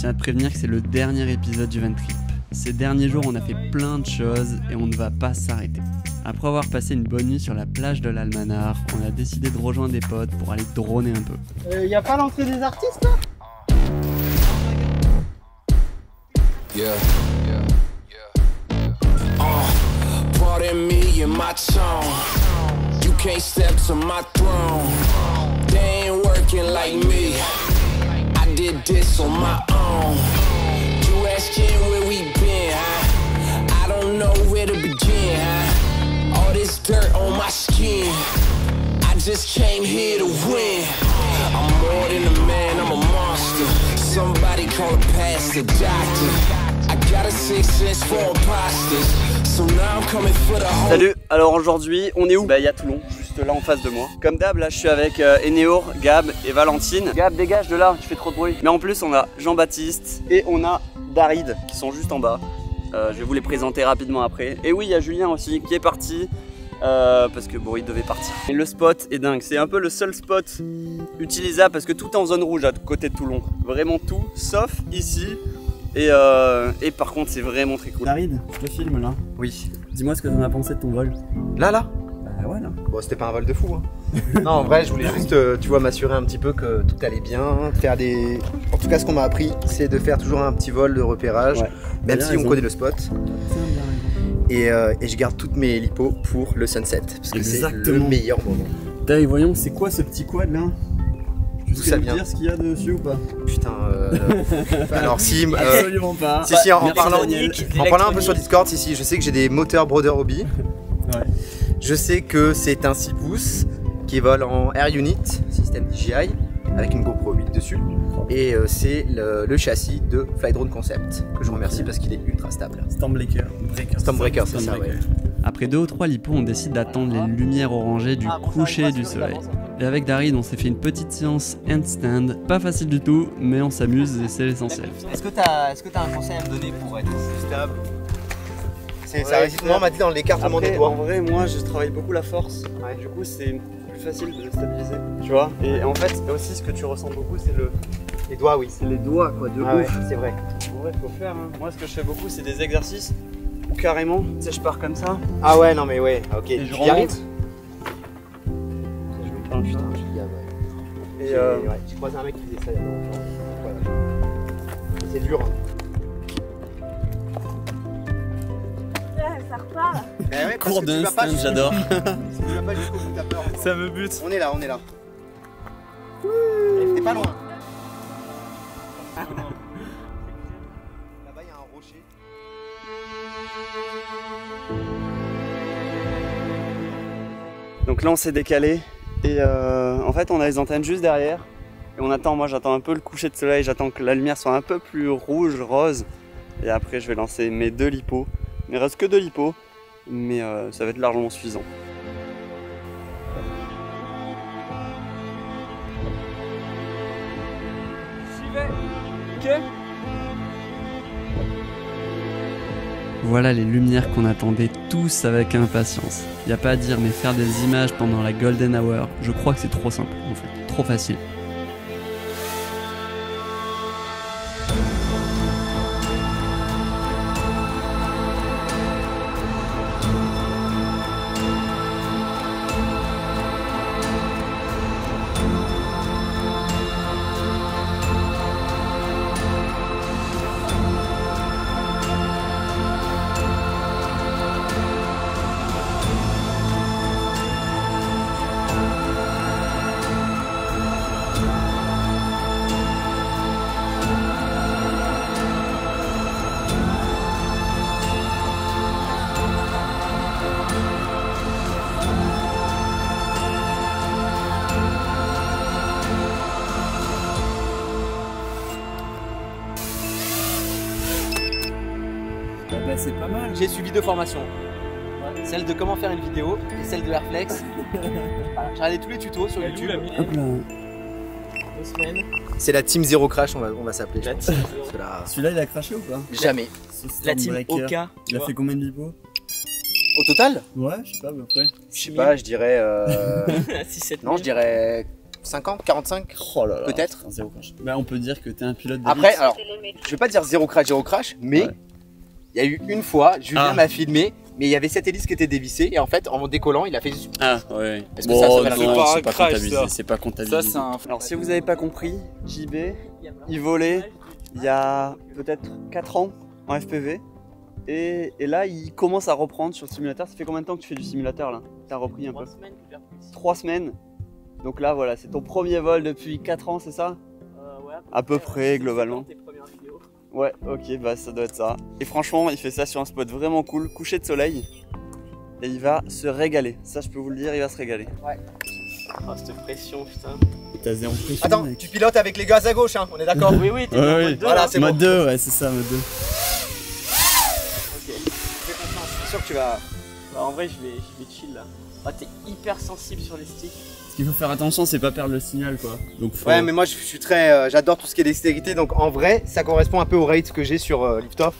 tiens à te prévenir que c'est le dernier épisode du Van Trip. Ces derniers jours, on a fait plein de choses et on ne va pas s'arrêter. Après avoir passé une bonne nuit sur la plage de l'Almanar, on a décidé de rejoindre des potes pour aller droner un peu. Y a pas l'entrée des artistes là? Yeah. Pardon me and my tone. You can't step to my throne. They ain't working like me. I did this on my own. You asking where we been, huh? I don't know where to begin, huh? All this dirt on my skin. I just came here to win. I'm more than a man, I'm a monster. Somebody call a pastor, doctor. I got a sixth sense for imposters. So now I'm coming for the whole. Salut, alors aujourd'hui on est où? Bah il y a Toulon, juste là en face de moi. Comme d'hab là je suis avec Enéor, Gab et Valentine. Gab dégage de là, tu fais trop de bruit. Mais en plus on a Jean-Baptiste et on a Darid qui sont juste en bas. Je vais vous les présenter rapidement après. Et oui il y a Julien aussi qui est parti. Parce que bon il devait partir. Et le spot est dingue, c'est un peu le seul spot utilisable parce que tout est en zone rouge à côté de Toulon. Vraiment tout, sauf ici. Et par contre c'est vraiment très cool. Darid, je te filme là. Oui. Dis-moi ce que t'en as pensé de ton vol. Là Bah ouais là. Bon c'était pas un vol de fou hein. Non en vrai je voulais juste tu vois m'assurer un petit peu que tout allait bien, faire des... En tout cas ce qu'on m'a appris c'est de faire toujours un petit vol de repérage, Ouais. même si on connaît le spot. C'est bien. Et je garde toutes mes lipos pour le sunset parce que c'est le Exactement. meilleur moment. Allez voyons c'est quoi ce petit quad là? Tu D'où sais ça nous vient? dire ce qu'il y a dessus ou pas? Putain alors si Absolument pas. si en Merci, parlant Daniel. un peu sur Discord, si je sais que j'ai des moteurs Brother Hobby. Ouais. Je sais que c'est un 6 pouces qui vole en Air Unit, système DJI, avec une GoPro 8 dessus. Et c'est le châssis de Flydrone Concept, que je remercie parce qu'il est ultra stable. Stormbreaker. Stormbreaker, c'est ça, ouais. Après 2 ou 3 lipos, on décide d'attendre les lumières orangées du coucher du soleil. Et avec Darid, on s'est fait une petite séance handstand. Pas facile du tout, mais on s'amuse et c'est l'essentiel. Est-ce que t'as un conseil à me donner pour être stable? Ça résiste moins m'a dit dans l'écartement des En doigts. vrai, moi, je travaille beaucoup la force. Du coup, c'est plus facile de stabiliser. Tu vois? Et en fait, aussi, ce que tu ressens beaucoup, c'est Les doigts, oui. les doigts, quoi, de Ah ouais, ouf. c'est vrai. En vrai, faut faire. Hein. Moi, ce que je fais beaucoup, c'est des exercices où carrément, tu sais, je pars comme ça. Ah ouais, non mais ouais, ok. Et je Tu y arrives? remonte. Ah putain, je suis gamin. Et Ouais, j'ai croisé un mec qui faisait ça il y a longtemps. Ouais. C'est dur. Ça repart. Eh ouais, parce cours que tu vas pas d'instinct, jusqu'au j'adore. bout. Tu vas pas jusqu'au bout, t'as peur. Ça me bute. On est là. T'es pas loin. Là-bas, il y a un rocher. Donc là, on s'est décalé. Et en fait, on a les antennes juste derrière. Et on attend, moi j'attends un peu le coucher de soleil. J'attends que la lumière soit un peu plus rouge, rose. Et après, je vais lancer mes 2 lipos. Il ne reste que 2 lipos. Mais ça va être largement suffisant. Voilà les lumières qu'on attendait tous avec impatience. Y a pas à dire, mais faire des images pendant la Golden Hour, je crois que c'est trop simple en fait, trop facile. Bah, c'est pas mal. J'ai suivi 2 formations. Celle de comment faire une vidéo et celle de Airflex. Voilà, j'ai regardé tous les tutos sur YouTube. Hop là. 2 semaines. C'est la team Zero Crash, on va s'appeler. La je pense. team Parce que là, Celui-là il a craché ou pas? Jamais. Ce La team Stormbreaker. OK. Il a fait combien de lipos? au total, Ouais, je sais pas à peu près. je sais pas, je dirais. 6-7 Non, je dirais 50, 45 Oh là là, peut-être. zéro crash. Bah, on peut dire que t'es un pilote d'élite. Après, alors, je vais pas dire zéro crash, mais il y a eu une fois, Julien m'a filmé, mais il y avait cette hélice qui était dévissée et en fait, en décollant, il a fait. Ah ouais. Est-ce que ça s'appelle un non, crash, c'est pas crash, comptabilisé. ça. C'est pas comptabilisé. Ça, c'est un. Alors si vous avez pas compris, JB, il volait il y a peut-être 4 ans en FPV. Et là, il commence à reprendre sur le simulateur. Ça fait combien de temps que tu fais du simulateur là? T'as repris un peu? 3 semaines. Donc là, voilà, c'est ton premier vol depuis 4 ans, c'est ça? Ouais. À peu près, globalement. Tes premières vidéos. Ouais, ok, bah ça doit être ça. Et franchement, il fait ça sur un spot vraiment cool, coucher de soleil. Et il va se régaler. Ça, je peux vous le dire, il va se régaler. Oh, cette pression, putain. T'as zéro pression. Attends, tu pilotes avec les gaz à gauche, hein, on est d'accord? Oui, t'es en mode 2. Voilà, c'est mode bon. 2, ouais, c'est ça, mode 2. Fais confiance, c'est sûr que tu vas. Bah, en vrai, je vais chill là. Ah, t'es hyper sensible sur les sticks. Ce qu'il faut faire attention, c'est pas perdre le signal, quoi. Donc, faut... Ouais, mais moi je suis très. J'adore tout ce qui est dextérité, donc en vrai, ça correspond un peu au rate que j'ai sur Liftoff.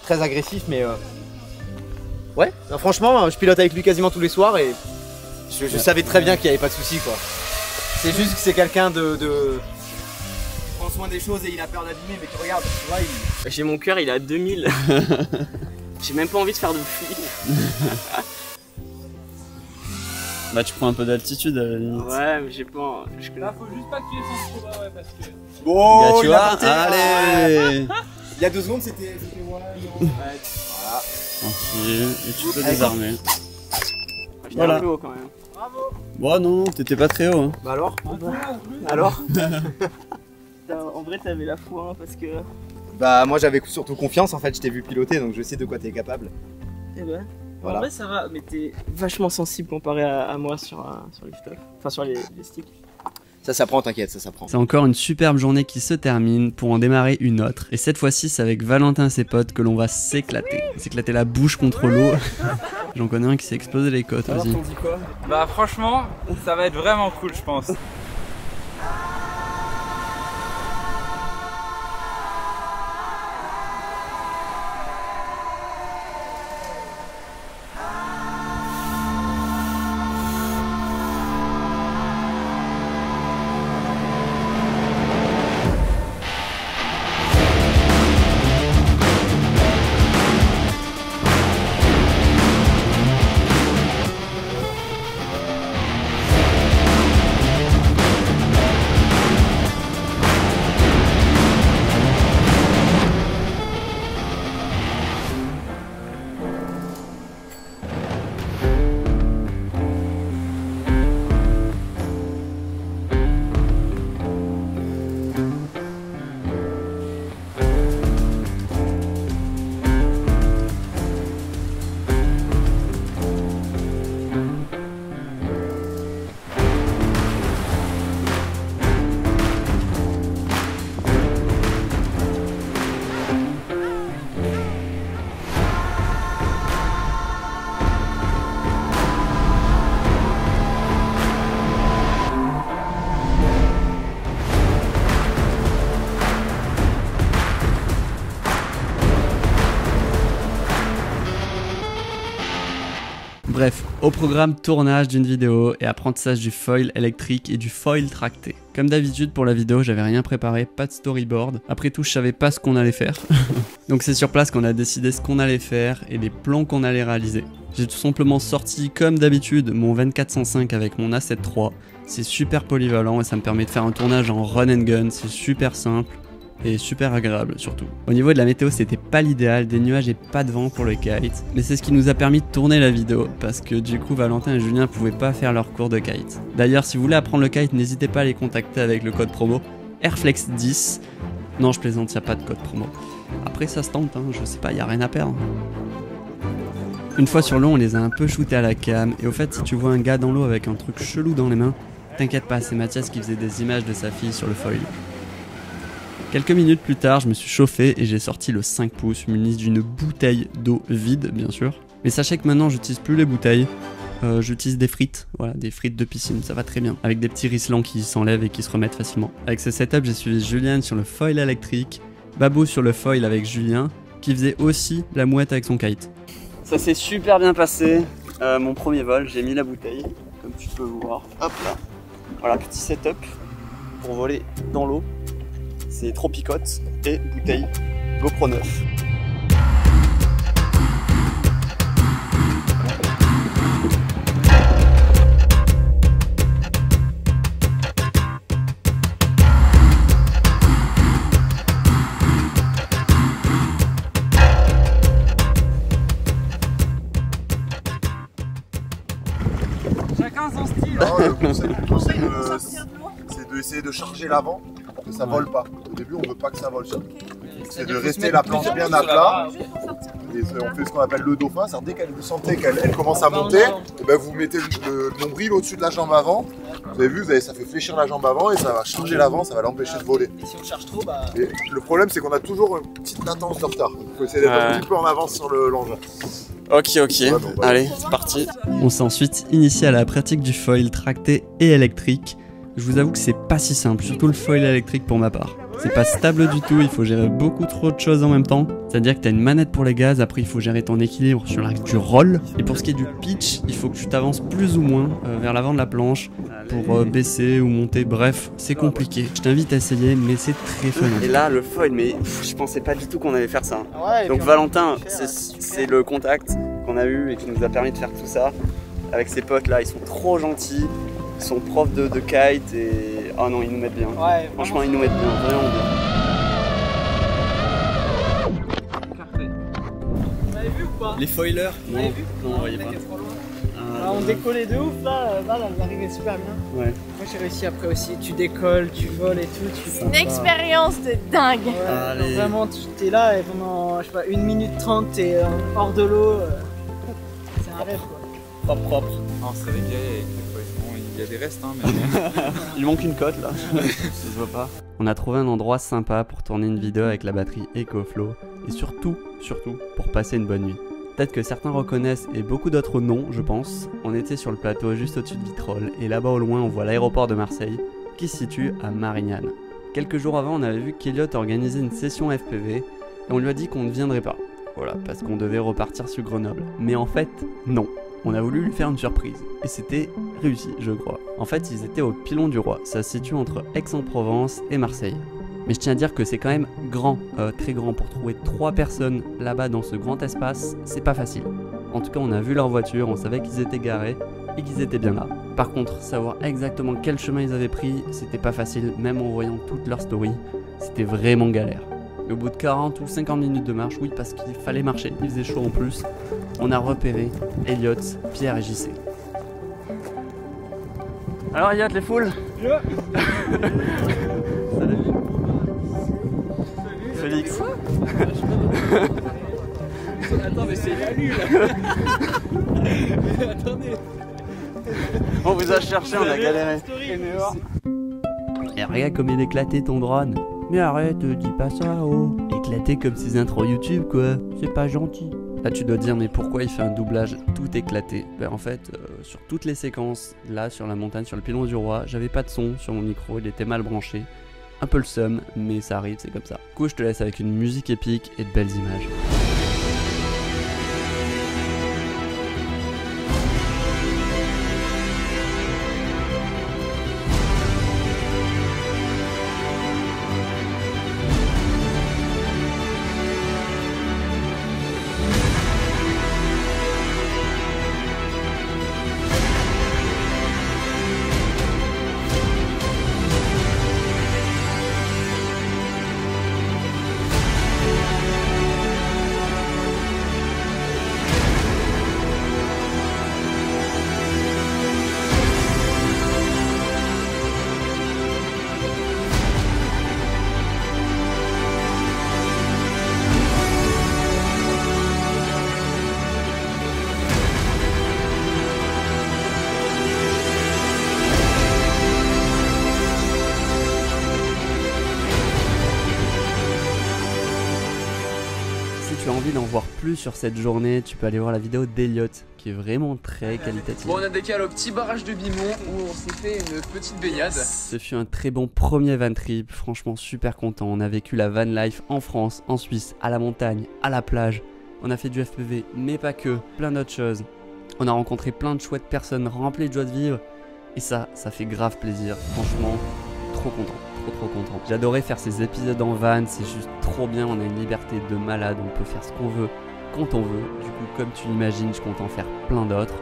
Très agressif, mais. Ouais, non, franchement, je pilote avec lui quasiment tous les soirs et je savais très bien qu'il n'y avait pas de souci, quoi. C'est juste que c'est quelqu'un de. Il prend soin des choses et il a peur d'abîmer, mais tu regardes, tu vois, il. J'ai mon cœur, il est à 2000. J'ai même pas envie de faire de pluie. Bah, tu prends un peu d'altitude à la limite. Ouais, mais j'ai pas. Là, faut juste pas que tu descendes trop bas, ouais, parce que. Bon, Gars, tu il a vois, tenté. allez. Il y a 2 secondes, c'était. Voilà. Tranquille, et tu peux désarmer. J'étais Voilà. un peu haut quand même. Bon, non, t'étais pas très haut. Hein. Bah alors Alors En vrai, t'avais la foi, hein, parce que. Bah, moi j'avais surtout confiance, en fait, je t'ai vu piloter, donc je sais de quoi t'es capable. Eh ben. Voilà. En vrai, ça va, mais t'es vachement sensible comparé à moi sur les stocks. Enfin, sur les sticks. Ça s'apprend, t'inquiète, ça s'apprend. C'est encore une superbe journée qui se termine pour en démarrer une autre. Et cette fois-ci, c'est avec Valentin et ses potes que l'on va s'éclater. S'éclater la bouche contre l'eau. J'en connais un qui s'est explosé les côtes aussi. Bah, franchement, ça va être vraiment cool, je pense. Bref, au programme tournage d'une vidéo et apprentissage du foil électrique et du foil tracté. Comme d'habitude pour la vidéo, j'avais rien préparé, pas de storyboard. Après tout, je savais pas ce qu'on allait faire. Donc c'est sur place qu'on a décidé ce qu'on allait faire et les plans qu'on allait réaliser. J'ai tout simplement sorti comme d'habitude mon 2405 avec mon A7 III. C'est super polyvalent et ça me permet de faire un tournage en run and gun, c'est super simple. Et super agréable surtout. Au niveau de la météo, c'était pas l'idéal, des nuages et pas de vent pour le kite, mais c'est ce qui nous a permis de tourner la vidéo, parce que du coup Valentin et Julien pouvaient pas faire leur cours de kite. D'ailleurs, si vous voulez apprendre le kite, n'hésitez pas à les contacter avec le code promo Airflex10. Non, je plaisante, y a pas de code promo. Après ça se tente, hein, je sais pas, y a rien à perdre. Une fois sur l'eau, on les a un peu shootés à la cam, et au fait, si tu vois un gars dans l'eau avec un truc chelou dans les mains, t'inquiète pas, c'est Mathias qui faisait des images de sa fille sur le foil. Quelques minutes plus tard, je me suis chauffé et j'ai sorti le 5 pouces muni d'une bouteille d'eau vide, bien sûr. Mais sachez que maintenant, j'utilise plus les bouteilles, j'utilise des frites, voilà, des frites de piscine, ça va très bien. Avec des petits rislants qui s'enlèvent et qui se remettent facilement. Avec ce setup, j'ai suivi Julien sur le foil électrique, Babou sur le foil avec Julien, qui faisait aussi la mouette avec son kite. Ça s'est super bien passé, mon premier vol, j'ai mis la bouteille, comme tu peux voir, hop là. Voilà, petit setup pour voler dans l'eau. C'est Tropicote et bouteille GoPro 9. Chacun son style. Non, le conseil, c'est d'essayer de charger l'avant pour que ça vole pas. Au début, on veut pas que ça vole. C'est de rester la planche bien à plat. Et on fait ce qu'on appelle le dauphin. Dès qu'elle vous sentez qu'elle commence à monter, et ben vous mettez le nombril au-dessus de la jambe avant. Vous avez vu, ça fait fléchir la jambe avant et ça va charger l'avant, ça va l'empêcher de voler. Et si on charge trop, bah. Et le problème, c'est qu'on a toujours une petite latence de retard. Il faut essayer d'être un petit peu en avance sur l'engin. Ok, allez, c'est parti. On s'est ensuite initié à la pratique du foil tracté et électrique. Je vous avoue que c'est pas si simple, surtout le foil électrique pour ma part. C'est pas stable du tout, il faut gérer beaucoup trop de choses en même temps. C'est-à-dire que t'as une manette pour les gaz, après il faut gérer ton équilibre sur l'axe du roll. Et pour ce qui est du pitch, il faut que tu t'avances plus ou moins vers l'avant de la planche pour baisser ou monter. Bref, c'est compliqué. Je t'invite à essayer, mais c'est très fun. Et là, le foil, mais je pensais pas du tout qu'on allait faire ça. Ouais, donc Valentin, c'est le contact qu'on a eu et qui nous a permis de faire tout ça. Avec ses potes là, ils sont trop gentils. Ils sont profs de kite et... Oh non, ils nous mettent bien. Ouais, franchement, ils nous mettent bien, vraiment bien. Parfait. Vous avez vu ou pas? Les foilers. Vous avez vu? Non, on voyait pas. Ah, on décollait de ouf là, Val elle arrivait super bien. Ouais. Moi j'ai réussi après aussi, tu décolles, tu voles et tout. C'est une expérience de dingue. Ouais, Allez. vraiment, tu es là et pendant, je sais pas, 1 minute 30, t'es hors de l'eau. C'est un rêve quoi. Propre. On se réveille avec les fois. Bon, il y a des restes, hein, mais. Il manque une cote là, ça se voit pas. On a trouvé un endroit sympa pour tourner une vidéo avec la batterie EcoFlow et surtout pour passer une bonne nuit. Peut-être que certains reconnaissent et beaucoup d'autres non, je pense. On était sur le plateau juste au-dessus de Vitrolles et là-bas au loin on voit l'aéroport de Marseille qui se situe à Marignane. Quelques jours avant on avait vu qu'Eliott organisait une session FPV et on lui a dit qu'on ne viendrait pas. Voilà, parce qu'on devait repartir sur Grenoble. Mais en fait, non. On a voulu lui faire une surprise. Et c'était réussi, je crois. En fait, ils étaient au Pilon du Roi. Ça se situe entre Aix-en-Provence et Marseille. Mais je tiens à dire que c'est quand même grand, très grand. Pour trouver 3 personnes là-bas dans ce grand espace, c'est pas facile. En tout cas, on a vu leur voiture, on savait qu'ils étaient garés et qu'ils étaient bien là. Par contre, savoir exactement quel chemin ils avaient pris, c'était pas facile, même en voyant toutes leurs stories. C'était vraiment galère. Et au bout de 40 ou 50 minutes de marche, oui, parce qu'il fallait marcher, il faisait chaud en plus, on a repéré Eliott, Pierre et JC. Alors Eliott, les foules? Salut. Félix. Attends, mais c'est la nuit là. Attendez. On vous a cherché, on a galéré. Et regarde comme il éclatait ton drone. Mais arrête, dis pas ça, oh. Éclaté comme ses intros YouTube, quoi. C'est pas gentil. Là, tu dois dire, mais pourquoi il fait un doublage tout éclaté? Ben, en fait, sur toutes les séquences, là, sur la montagne, sur le Pilon du Roi, j'avais pas de son sur mon micro, il était mal branché. Un peu le seum, mais ça arrive, c'est comme ça. Du coup, je te laisse avec une musique épique et de belles images. Si tu as envie d'en voir plus sur cette journée, tu peux aller voir la vidéo d'Eliott qui est vraiment très qualitative. Bon, on a décalé au petit barrage de Bimont où on s'est fait une petite baignade. Ce fut un très bon premier van trip, franchement super content. On a vécu la van life en France, en Suisse, à la montagne, à la plage. On a fait du FPV, mais pas que, plein d'autres choses. On a rencontré plein de chouettes personnes remplies de joie de vivre. Et ça fait grave plaisir. Franchement, trop content. Trop content. J'adorais faire ces épisodes en van, c'est juste trop bien, on a une liberté de malade, on peut faire ce qu'on veut, quand on veut. Du coup, comme tu l'imagines, je compte en faire plein d'autres.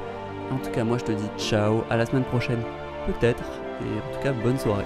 En tout cas, moi je te dis ciao, à la semaine prochaine, peut-être, et en tout cas, bonne soirée.